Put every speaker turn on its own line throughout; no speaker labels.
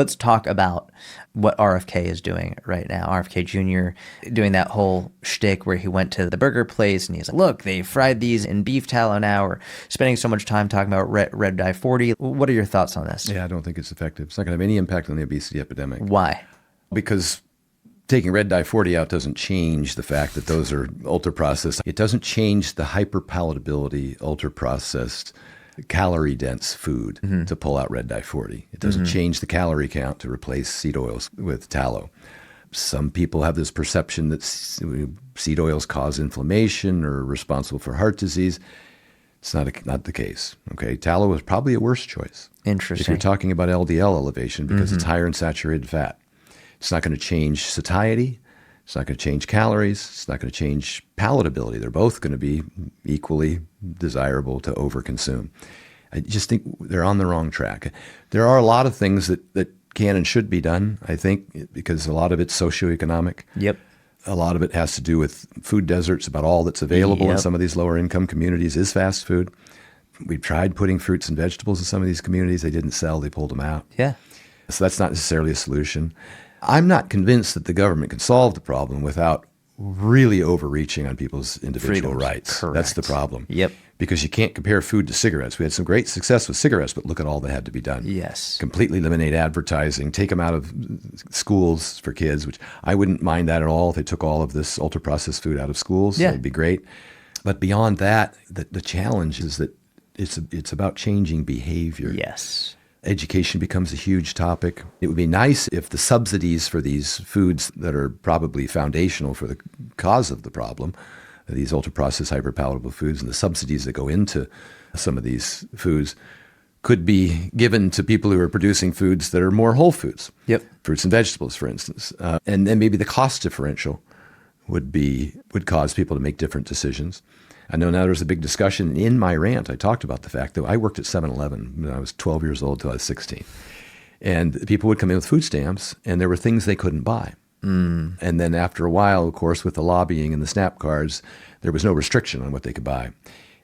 Let's talk about what RFK is doing right now. RFK Jr. doing that whole shtick where he went to the burger place and he's like, look, they fried these in beef tallow now. We're spending so much time talking about red dye 40. What are your thoughts on this?
Yeah, I don't think it's effective. It's not going to have any impact on the obesity epidemic.
Why?
Because taking red dye 40 out doesn't change the fact that those are ultra-processed. It doesn't change the hyperpalatability, ultra-processed, calorie-dense food to pull out red dye 40. It doesn't change the calorie count to replace seed oils with tallow. Some people have this perception that seed oils cause inflammation or are responsible for heart disease. It's not the case. Okay, tallow is probably a worse choice.
Interesting.
If you're talking about LDL elevation, because it's higher in saturated fat. It's not going to change satiety. It's not going to change calories. It's not going to change palatability. They're both going to be equally desirable to overconsume. I just think they're on the wrong track. There are a lot of things that can and should be done, I think, because a lot of it's socioeconomic.
Yep.
A lot of it has to do with food deserts. About all that's available in some of these lower income communities is fast food. We've tried putting fruits and vegetables in some of these communities. They didn't sell. They pulled them out.
Yeah.
So that's not necessarily a solution. I'm not convinced that the government can solve the problem without really overreaching on people's individual rights.
Correct.
That's the problem.
Yep.
Because you can't compare food to cigarettes. We had some great success with cigarettes, but look at all that had to be done.
Yes.
Completely eliminate advertising, take them out of schools for kids, which I wouldn't mind that at all if they took all of this ultra-processed food out of schools.
Yeah.
That'd be great. But beyond that, the challenge is that it's about changing behavior.
Yes.
Education becomes a huge topic. It would be nice if the subsidies for these foods that are probably foundational for the cause of the problem, these ultra-processed hyperpalatable foods, and the subsidies that go into some of these foods could be given to people who are producing foods that are more whole foods.
Yep. Fruits
and vegetables, for instance. And then maybe the cost differential would cause people to make different decisions. I know now there's a big discussion. In my rant, I talked about the fact that I worked at 7-Eleven when I was 12 years old till I was 16. And people would come in with food stamps, and there were things they couldn't buy. And then after a while, of course, with the lobbying and the SNAP cards, there was no restriction on what they could buy.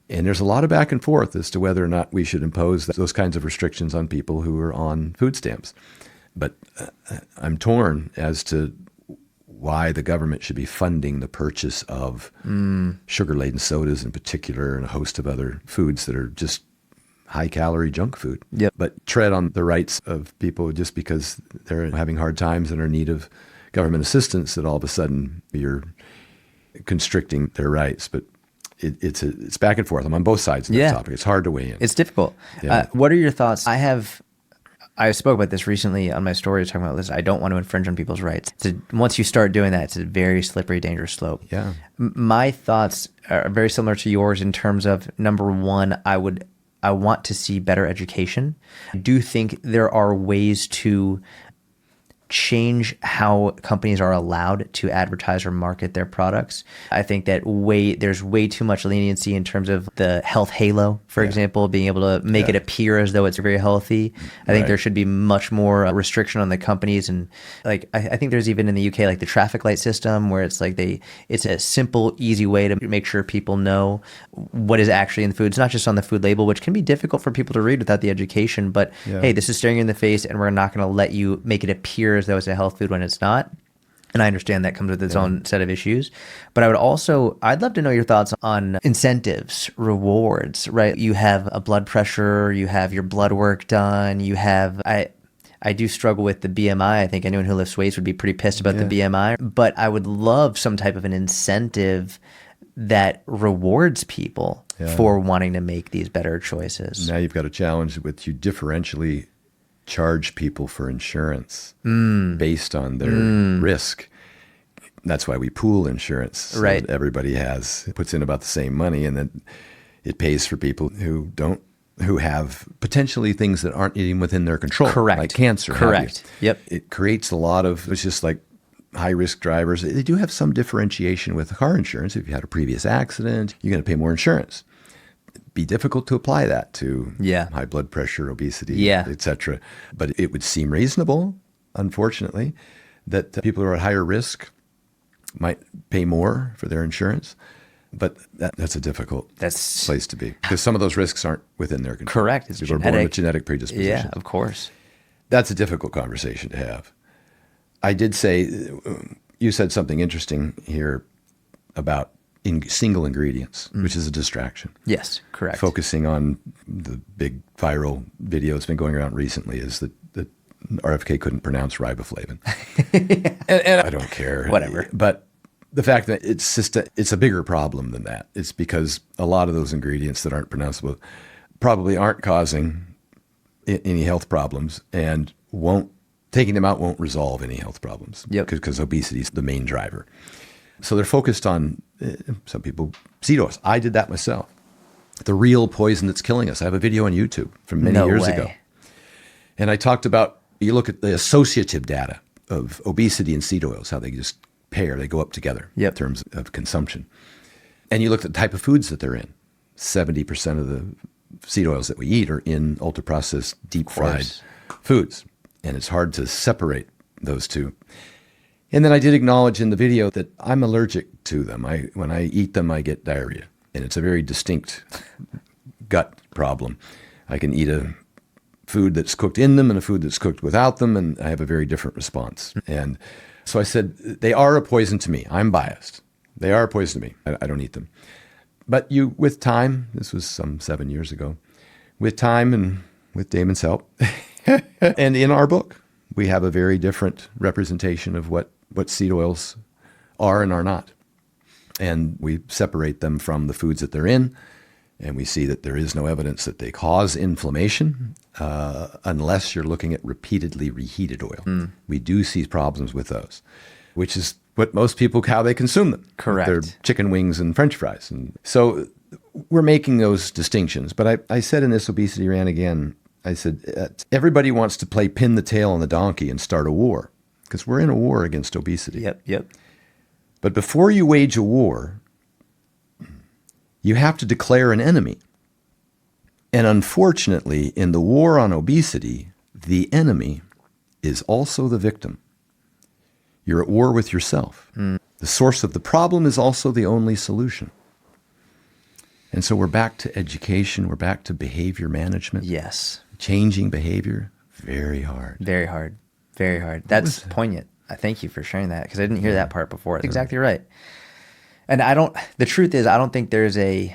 And there's a lot of back and forth as to whether or not we should impose those kinds of restrictions on people who are on food stamps. But I'm torn as to why the government should be funding the purchase of sugar-laden sodas in particular and a host of other foods that are just high-calorie junk food.
Yep.
But tread on the rights of people just because they're having hard times and are in need of government assistance, that all of a sudden you're constricting their rights. But it's back and forth. I'm on both sides of that topic. It's hard to weigh in.
It's difficult.
Yeah.
What are your thoughts? I spoke about this recently on my story talking about this. I don't want to infringe on people's rights. Once you start doing that, it's a very slippery, dangerous slope.
Yeah.
My thoughts are very similar to yours in terms of, number one, I want to see better education. I do think there are ways to change how companies are allowed to advertise or market their products. I think that there's way too much leniency in terms of the health halo, for example, being able to make it appear as though it's very healthy. I think there should be much more restriction on the companies. And like, I think there's even in the UK, like the traffic light system where it's like it's a simple, easy way to make sure people know what is actually in the food. It's not just on the food label, which can be difficult for people to read without the education, but hey, this is staring you in the face and we're not going to let you make it appear as though it's a health food when it's not. And I understand that comes with its own set of issues. But I'd love to know your thoughts on incentives, rewards, right? You have a blood pressure, you have your blood work done, I do struggle with the BMI. I think anyone who lifts weights would be pretty pissed about the BMI. But I would love some type of an incentive that rewards people for wanting to make these better choices.
Now you've got a challenge with you differentially charge people for insurance based on their risk. That's why we pool insurance. So that everybody puts in about the same money, and then it pays for people who have potentially things that aren't even within their control.
Correct.
Like cancer.
Correct. Yep.
It creates a lot of, it's just like high-risk drivers. They do have some differentiation with car insurance. If you had a previous accident, you're going to pay more insurance. Be difficult to apply that to high blood pressure, obesity, et cetera. But it would seem reasonable, unfortunately, that people who are at higher risk might pay more for their insurance. But that's a difficult place to be because some of those risks aren't within their control.
Correct. It's
people are born with genetic predispositions.
Yeah, of course.
That's a difficult conversation to have. I did say, you said something interesting here about single ingredients, which is a distraction.
Yes, correct.
Focusing on the big viral video that's been going around recently is that RFK couldn't pronounce riboflavin. and I don't care.
Whatever.
But the fact that it's a bigger problem than that. It's because a lot of those ingredients that aren't pronounceable probably aren't causing any health problems, and taking them out won't resolve any health problems.
Yep.
Because obesity is the main driver. So they're focused on, some people, seed oils. I did that myself. The real poison that's killing us. I have a video on YouTube from many years ago. And I talked about, you look at the associative data of obesity and seed oils, how they just pair, they go up together in terms of consumption. And you look at the type of foods that they're in. 70% of the seed oils that we eat are in ultra-processed, deep-fried foods. And it's hard to separate those two. And then I did acknowledge in the video that I'm allergic to them. When I eat them, I get diarrhea. And it's a very distinct gut problem. I can eat a food that's cooked in them and a food that's cooked without them, and I have a very different response. And so I said, they are a poison to me. I'm biased. They are a poison to me. I don't eat them. But with time, this was some 7 years ago, with time and with Damon's help, and in our book, we have a very different representation of what seed oils are and are not. And we separate them from the foods that they're in, and we see that there is no evidence that they cause inflammation unless you're looking at repeatedly reheated oil. We do see problems with those, which is what most people, how they consume them.
Correct.
Their chicken wings and French fries. And so we're making those distinctions. But I said in this obesity rant again, I said, everybody wants to play pin the tail on the donkey and start a war, because we're in a war against obesity.
Yep.
But before you wage a war, you have to declare an enemy. And unfortunately, in the war on obesity, the enemy is also the victim. You're at war with yourself. The source of the problem is also the only solution. And so we're back to education. We're back to behavior management.
Yes.
Changing behavior, very hard.
Very hard. Very hard. That's poignant. I thank you for sharing that, because I didn't hear that part before. That's exactly right. And the truth is, I don't think there's going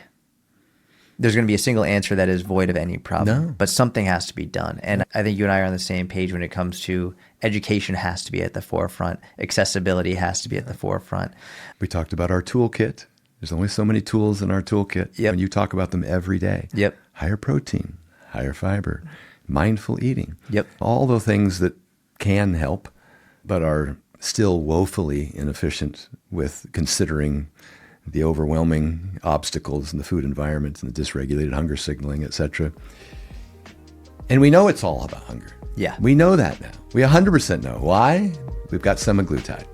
to be a single answer that is void of any problem.
No.
But something has to be done. And I think you and I are on the same page when it comes to education has to be at the forefront. Accessibility has to be at the forefront.
We talked about our toolkit. There's only so many tools in our toolkit.
Yep.
And you talk about them every day.
Yep.
Higher protein, higher fiber, mindful eating.
Yep.
All the things that can help, but are still woefully inefficient with considering the overwhelming obstacles in the food environment and the dysregulated hunger signaling, etc. And we know it's all about hunger.
Yeah.
We know that now. We 100% know. Why? We've got semaglutide.